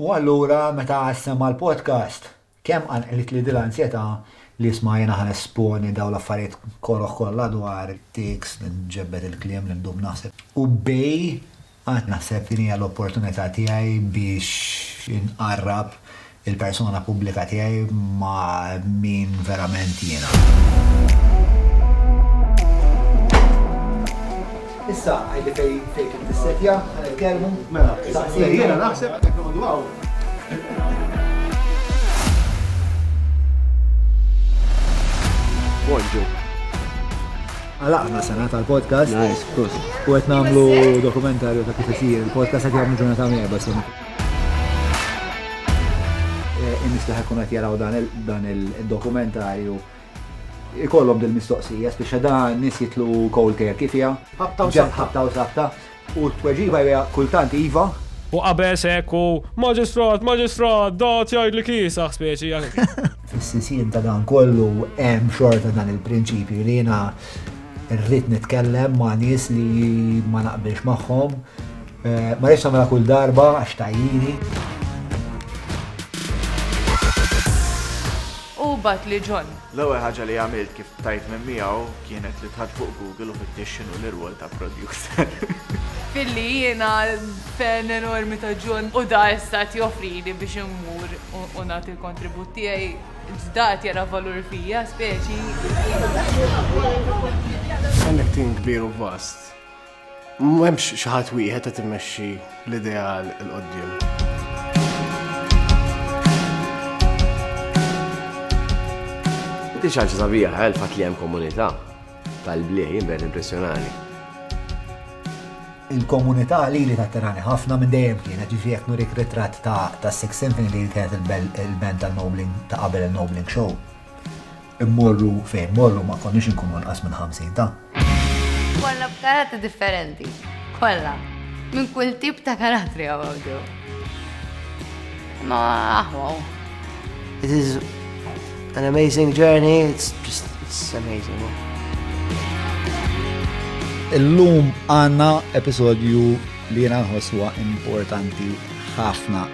U allura meta sema l-podcast, kemm għanqlit li dil-ansjeta li smajna ħan esponi daw l-affarijiet korroħ kollha dwar tiks li nġebbet il-kliem li ndum naħseb. U bej għad naħseb li hija l-opportunità tiegħi biex inqarrab il-persona pubblika tiegħi ma' min verament jiena. Issa, għajdi fejk il-dissetja, għal-kelmu, Mela, jiena naħseb dwaw. Bonġu. Għalaqna sena tal-podcast. Nice, plus. U għet namlu dokumentarju ta' kif isir il-podcast għet jgħamlu ġurnata mjeba sena. Nisliħ kun għet jaraw dan il-dokumentarju ikollhom dil-mistoqsija, speċa dan nis jitlu cold care kifja. Ħabta u sabta. U t-tweġiba hija kultant iva. U qabel sekku, maġistrat, dat jgħid li kisaħ speċi. Fis-sisien ta' dan kollu hemm xorta dan il-prinċipju li jiena rrid nitkellem ma' nies li ma naqbilx magħhom. Ma rridx nagħmilha kull darba għax tajjini. U bat li John. L-ewwel ħaġa li għamilt kif tajt minn miegħu kienet li tħadd fuq Google u fittix x'inhu l-irwol ta' producer. Filli jiena fan enormi ta' John u da istat joffrili biex immur u nagħti l-kontribut tiegħi. Żdat jara valur fija, speċi. Għandek tin kbir u vast. M'hemmx xi ħadd wieħed qed immexxi l-idea l-qoddim. Inti xaġa sabiħa għal-fat li hemm komunità tal-blieħ jinbet impressjonali. Il-komunità li tatterani ħafna minn dejjem kienet ġifi jekk nurik ritratt ta' Six Symphony li kienet il-band tal-Nobling ta' qabel il-Nobling Show. Immorru fejn morru ma konniex inkunu nqas minn 50 ta'. Kolla b'karati differenti. Kolla. Minn kull tip ta' karatri għawdu. Ma aħwaw. It is an amazing journey. It's amazing. Illum għanna episodju li jena nħoswa importanti ħafna